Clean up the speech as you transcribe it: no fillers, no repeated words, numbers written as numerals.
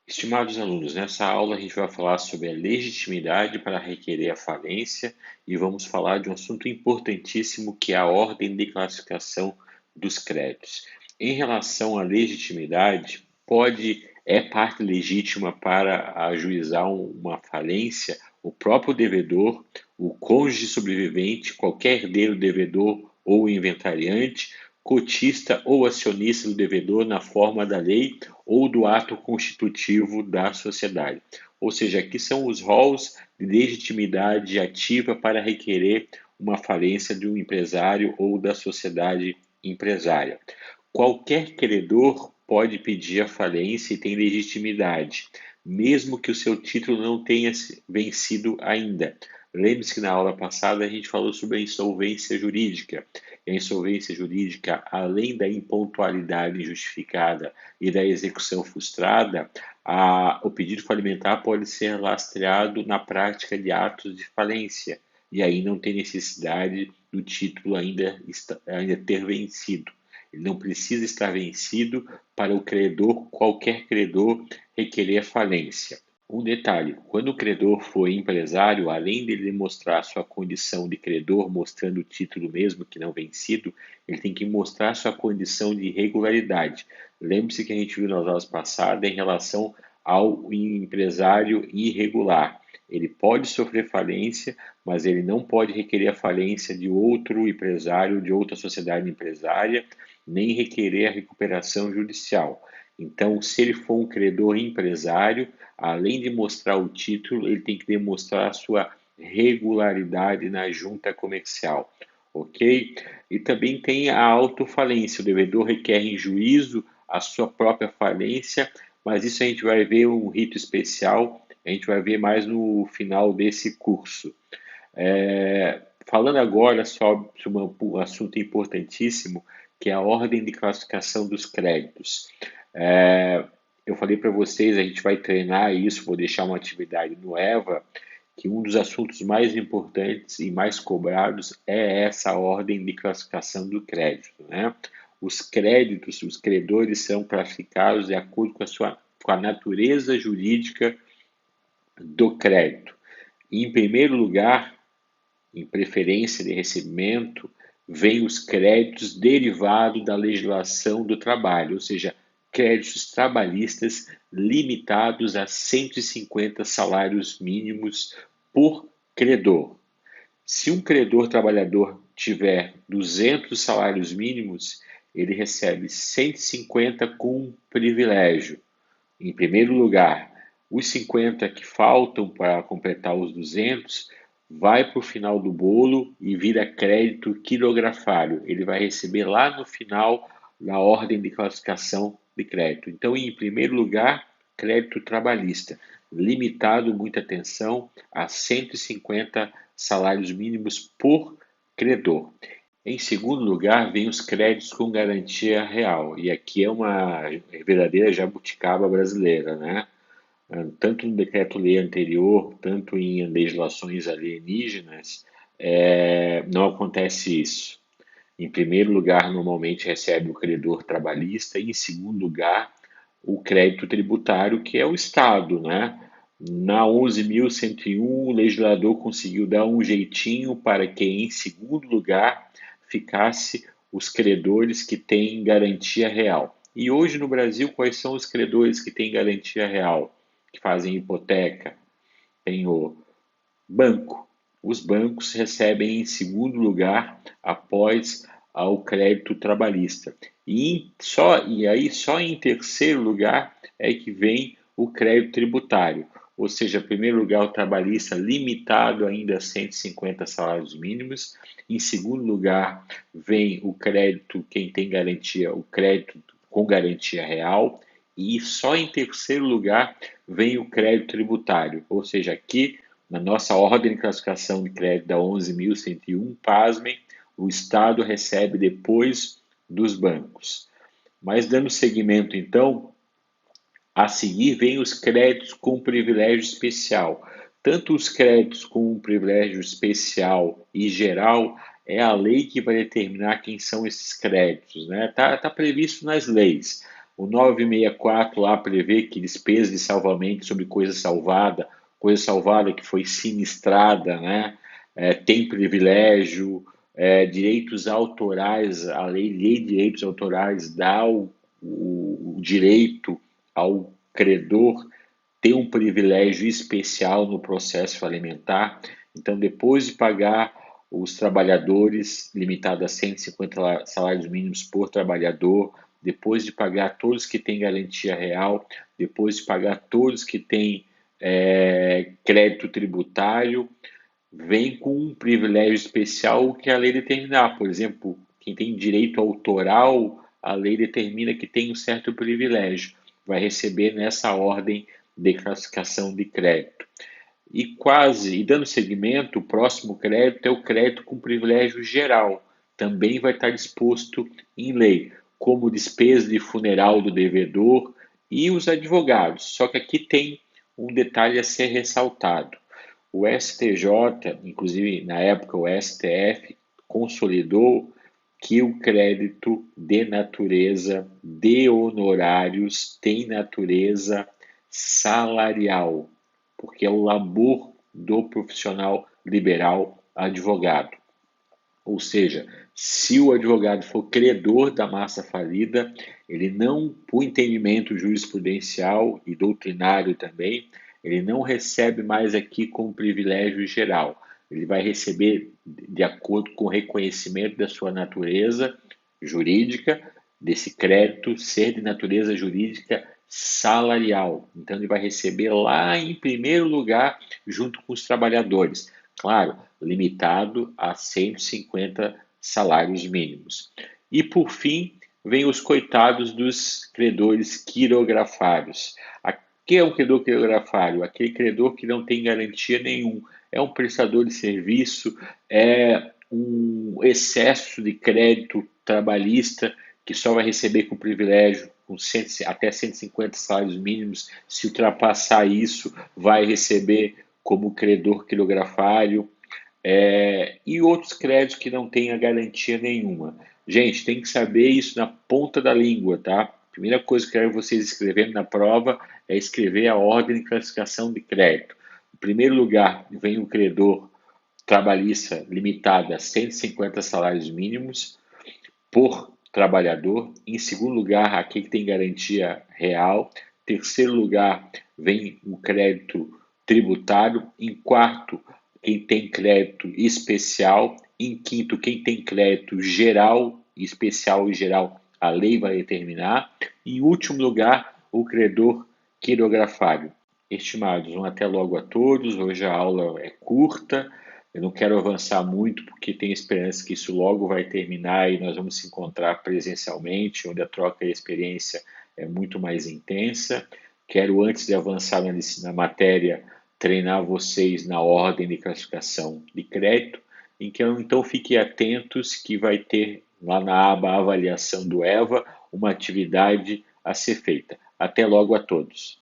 Estimados alunos, nessa aula a gente vai falar sobre a legitimidade para requerer a falência e vamos falar de um assunto importantíssimo que é a ordem de classificação dos créditos. Em relação à legitimidade, é parte legítima para ajuizar uma falência o próprio devedor, o cônjuge sobrevivente, qualquer herdeiro devedor ou inventariante, cotista ou acionista do devedor na forma da lei ou do ato constitutivo da sociedade. Ou seja, aqui são os rolos de legitimidade ativa para requerer uma falência de um empresário ou da sociedade empresária. Qualquer credor pode pedir a falência e tem legitimidade, mesmo que o seu título não tenha vencido ainda. Lembre-se que na aula passada a gente falou sobre a insolvência jurídica. E a insolvência jurídica, além da impontualidade injustificada e da execução frustrada, o pedido falimentar pode ser lastreado na prática de atos de falência. E aí não tem necessidade do título ainda ter vencido. Ele não precisa estar vencido para o credor, qualquer credor, requerer falência. Um detalhe: quando o credor for empresário, além de demonstrar sua condição de credor, mostrando o título mesmo que não vencido, ele tem que mostrar sua condição de irregularidade. Lembre-se que a gente viu nas aulas passadas em relação ao empresário irregular. Ele pode sofrer falência, mas ele não pode requerer a falência de outro empresário, de outra sociedade empresária, nem requerer a recuperação judicial. Então, se ele for um credor empresário, além de mostrar o título, ele tem que demonstrar a sua regularidade na junta comercial, ok? E também tem a autofalência. O devedor requer em juízo a sua própria falência, mas isso a gente vai ver um rito especial, a gente vai ver mais no final desse curso. Falando agora sobre um assunto importantíssimo, que é a ordem de classificação dos créditos. É, eu falei para vocês, a gente vai treinar isso, vou deixar uma atividade no EVA, que um dos assuntos mais importantes e mais cobrados é essa ordem de classificação do crédito, né? Os créditos, os credores são classificados de acordo com a natureza jurídica do crédito. E, em primeiro lugar, em preferência de recebimento, vêm os créditos derivados da legislação do trabalho, ou seja, créditos trabalhistas limitados a 150 salários mínimos por credor. Se um credor trabalhador tiver 200 salários mínimos, ele recebe 150 com privilégio. Em primeiro lugar, os 50 que faltam para completar os 200 vai para o final do bolo e vira crédito quilografário. Ele vai receber lá no final da ordem de classificação de crédito. Então, em primeiro lugar, crédito trabalhista, limitado, muita atenção, a 150 salários mínimos por credor. Em segundo lugar, vem os créditos com garantia real. E aqui é uma verdadeira jabuticaba brasileira, né? Tanto no decreto-lei anterior, tanto em legislações alienígenas, não acontece isso. Em primeiro lugar, normalmente recebe o credor trabalhista, e em segundo lugar, o crédito tributário, que é o Estado, né? Na 11.101, o legislador conseguiu dar um jeitinho para que, em segundo lugar, ficasse os credores que têm garantia real. E hoje no Brasil, quais são os credores que têm garantia real, que fazem hipoteca? Tem o banco. Os bancos recebem em segundo lugar após ao crédito trabalhista. Só em terceiro lugar é que vem o crédito tributário. Ou seja, em primeiro lugar, o trabalhista limitado ainda a 150 salários mínimos. Em segundo lugar, vem o crédito, quem tem garantia, o crédito com garantia real. E só em terceiro lugar vem o crédito tributário. Ou seja, aqui na nossa ordem de classificação de crédito da 11.101, pasmem, o Estado recebe depois dos bancos. Mas dando seguimento, então, a seguir vem os créditos com privilégio especial. Tanto os créditos com privilégio especial e geral é a lei que vai determinar quem são esses créditos, né? Tá previsto nas leis. O 964 lá prevê que despesa de salvamento sobre coisa salvada que foi sinistrada, né? Tem privilégio, direitos autorais, a lei de direitos autorais dá o direito ao credor ter um privilégio especial no processo alimentar. Então, depois de pagar os trabalhadores, limitado a 150 salários mínimos por trabalhador, depois de pagar todos que têm garantia real, depois de pagar todos que têm crédito tributário, vem com um privilégio especial que a lei determinar. Por exemplo, quem tem direito autoral, a lei determina que tem um certo privilégio, vai receber nessa ordem de classificação de crédito. E dando seguimento, o próximo crédito é o crédito com privilégio geral. Também vai estar disposto em lei, como despesa de funeral do devedor e os advogados. Só que aqui tem um detalhe a ser ressaltado. O STJ, inclusive na época o STF, consolidou que o crédito de natureza de honorários tem natureza salarial, porque é o labor do profissional liberal advogado. Ou seja, se o advogado for credor da massa falida, ele não, por entendimento jurisprudencial e doutrinário também, ele não recebe mais aqui com privilégio geral. Ele vai receber de acordo com o reconhecimento da sua natureza jurídica, desse crédito ser de natureza jurídica salarial. Então, ele vai receber lá em primeiro lugar, junto com os trabalhadores. Claro, limitado a 150 salários mínimos. E, por fim, vem os coitados dos credores quirografários. Quem é um credor quirografário? Aquele credor que não tem garantia nenhum. É um prestador de serviço, é um excesso de crédito trabalhista que só vai receber com privilégio com até 150 salários mínimos. Se ultrapassar isso, vai receber como credor quirografário, e outros créditos que não tenha garantia nenhuma. Gente, tem que saber isso na ponta da língua, tá? Primeira coisa que eu quero vocês escrevendo na prova é escrever a ordem de classificação de crédito. Em primeiro lugar, vem o credor trabalhista limitado a 150 salários mínimos por trabalhador. Em segundo lugar, aqui que tem garantia real. Em terceiro lugar, vem o crédito tributário. Em quarto, quem tem crédito especial. Em quinto, quem tem crédito geral, especial e geral, a lei vai determinar. Em último lugar, o credor quirografário. Estimados, um até logo a todos. Hoje a aula é curta. Eu não quero avançar muito porque tenho esperança que isso logo vai terminar e nós vamos se encontrar presencialmente, onde a troca de experiência é muito mais intensa. Quero, antes de avançar na matéria, treinar vocês na ordem de classificação de crédito, então fiquem atentos que vai ter lá na aba avaliação do EVA uma atividade a ser feita. Até logo a todos.